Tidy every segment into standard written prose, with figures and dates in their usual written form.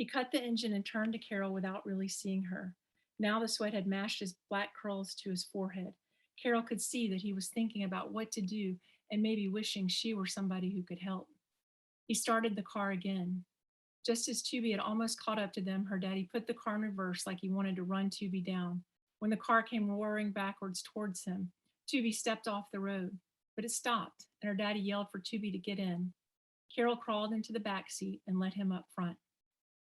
He cut the engine and turned to Carol without really seeing her. Now the sweat had mashed his black curls to his forehead. Carol could see that he was thinking about what to do and maybe wishing she were somebody who could help. He started the car again. Just as Tubi had almost caught up to them, her daddy put the car in reverse like he wanted to run Tubi down. When the car came roaring backwards towards him, Tubi stepped off the road, but it stopped, and her daddy yelled for Tubi to get in. Carol crawled into the back seat and let him up front.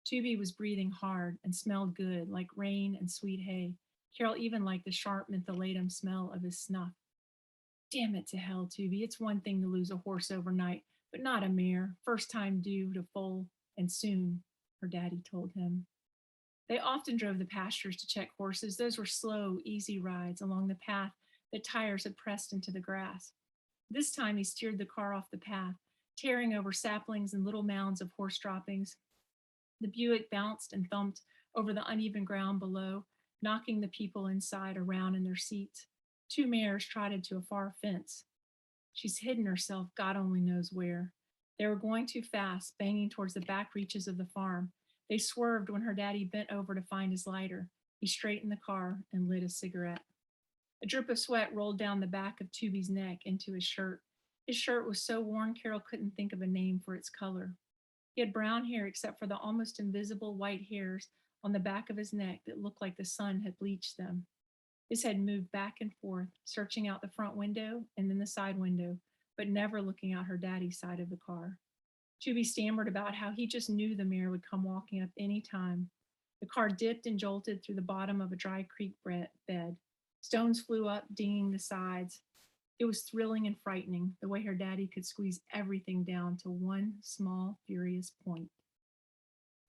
Tubi was breathing hard and smelled good, like rain and sweet hay. Carol even liked the sharp mentholatum smell of his snuff. Damn it to hell, Tubi. It's one thing to lose a horse overnight, but not a mare. First time due to foal, and soon, her daddy told him. They often drove the pastures to check horses. Those were slow, easy rides along the path that tires had pressed into the grass. This time he steered the car off the path, tearing over saplings and little mounds of horse droppings. The Buick bounced and thumped over the uneven ground below, knocking the people inside around in their seats. Two mares trotted to a far fence. She's hidden herself, God only knows where. They were going too fast, banging towards the back reaches of the farm. They swerved when her daddy bent over to find his lighter. He straightened the car and lit a cigarette. A drip of sweat rolled down the back of Tubi's neck into his shirt. His shirt was so worn, Carol couldn't think of a name for its color. He had brown hair except for the almost invisible white hairs on the back of his neck that looked like the sun had bleached them. His head moved back and forth, searching out the front window and then the side window, but never looking out her daddy's side of the car. Tubi stammered about how he just knew the mare would come walking up any time. The car dipped and jolted through the bottom of a dry creek bed. Stones flew up, dinging the sides. It was thrilling and frightening, the way her daddy could squeeze everything down to one small, furious point.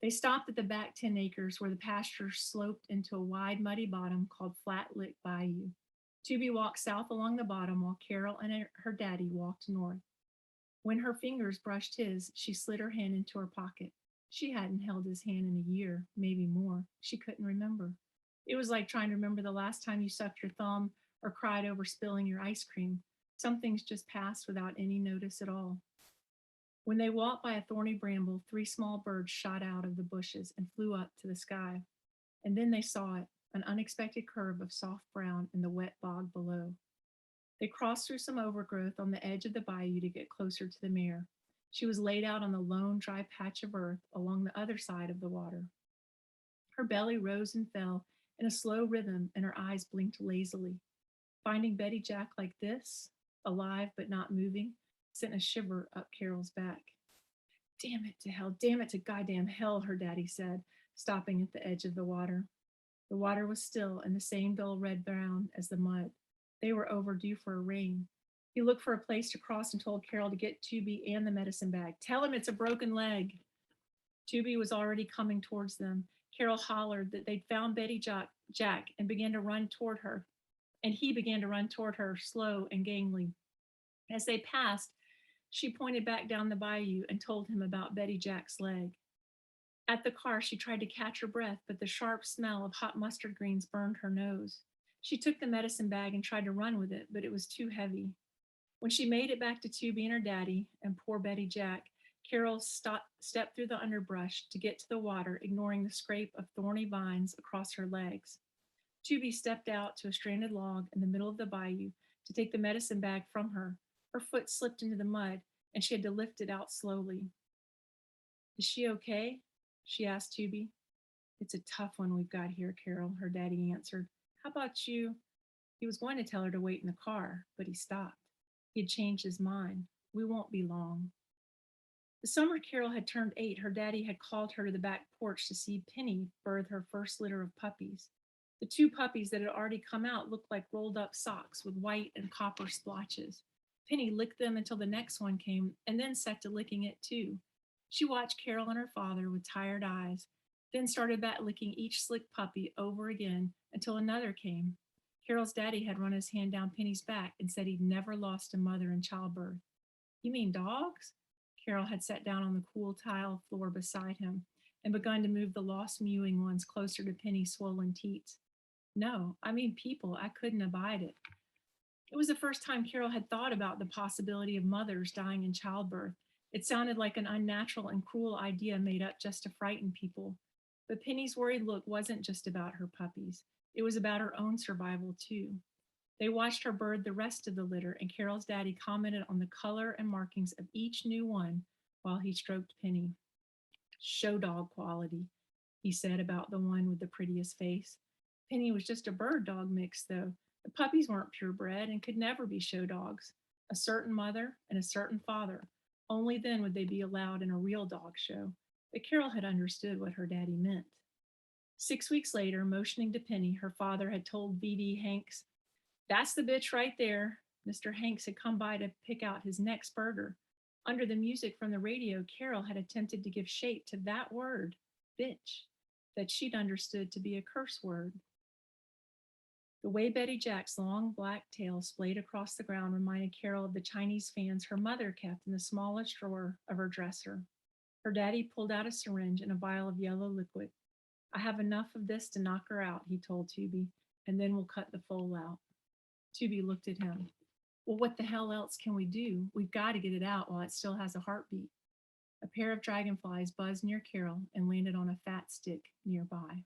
They stopped at the back 10 acres where the pasture sloped into a wide, muddy bottom called Flat Lick Bayou. Tubi walked south along the bottom while Carol and her daddy walked north. When her fingers brushed his, she slid her hand into her pocket. She hadn't held his hand in a year, maybe more. She couldn't remember. It was like trying to remember the last time you sucked your thumb or cried over spilling your ice cream. Some things just passed without any notice at all. When they walked by a thorny bramble, three small birds shot out of the bushes and flew up to the sky. And then they saw it, an unexpected curve of soft brown in the wet bog below. They crossed through some overgrowth on the edge of the bayou to get closer to the mare. She was laid out on the lone dry patch of earth along the other side of the water. Her belly rose and fell in a slow rhythm, and her eyes blinked lazily. Finding Betty Jack like this, alive but not moving, sent a shiver up Carol's back. Damn it to hell, damn it to goddamn hell, her daddy said, stopping at the edge of the water. The water was still and the same dull red brown as the mud. They were overdue for a rain. He looked for a place to cross and told Carol to get Tubi and the medicine bag. Tell him it's a broken leg. Tubi was already coming towards them. Carol hollered that they'd found Betty Jack and began to run toward her. And he began to run toward her, slow and gangly. As they passed, she pointed back down the bayou and told him about Betty Jack's leg. At the car, she tried to catch her breath, but the sharp smell of hot mustard greens burned her nose. She took the medicine bag and tried to run with it, but it was too heavy. When she made it back to Tubi and her daddy and poor Betty Jack, Carol stepped through the underbrush to get to the water, ignoring the scrape of thorny vines across her legs. Tubi stepped out to a stranded log in the middle of the bayou to take the medicine bag from her. Her foot slipped into the mud, and she had to lift it out slowly. Is she okay? She asked Tubi. It's a tough one we've got here, Carol, her daddy answered. How about you? He was going to tell her to wait in the car, but he stopped. He had changed his mind. We won't be long. The summer Carol had turned 8, her daddy had called her to the back porch to see Penny birth her first litter of puppies. The 2 puppies that had already come out looked like rolled up socks with white and copper splotches. Penny licked them until the next one came and then set to licking it too. She watched Carol and her father with tired eyes, then started back licking each slick puppy over again until another came. Carol's daddy had run his hand down Penny's back and said he'd never lost a mother in childbirth. You mean dogs? Carol had sat down on the cool tile floor beside him and begun to move the lost mewing ones closer to Penny's swollen teats. No, I mean people. I couldn't abide it. It was the first time Carol had thought about the possibility of mothers dying in childbirth. It sounded like an unnatural and cruel idea made up just to frighten people. But Penny's worried look wasn't just about her puppies, it was about her own survival, too. They watched her bird the rest of the litter, and Carol's daddy commented on the color and markings of each new one while he stroked Penny. Show dog quality, he said about the one with the prettiest face. Penny was just a bird dog mix, though. The puppies weren't purebred and could never be show dogs. A certain mother and a certain father. Only then would they be allowed in a real dog show. But Carol had understood what her daddy meant. 6 weeks later, motioning to Penny, her father had told V.D. Hanks, "That's the bitch right there." Mr. Hanks had come by to pick out his next burger. Under the music from the radio, Carol had attempted to give shape to that word, bitch, that she'd understood to be a curse word. The way Betty Jack's long black tail splayed across the ground reminded Carol of the Chinese fans her mother kept in the smallest drawer of her dresser. Her daddy pulled out a syringe and a vial of yellow liquid. "I have enough of this to knock her out," he told Tubby, "and then we'll cut the foal out." Tubby looked at him. "Well, what the hell else can we do? We've got to get it out while it still has a heartbeat." A pair of dragonflies buzzed near Carol and landed on a fat stick nearby.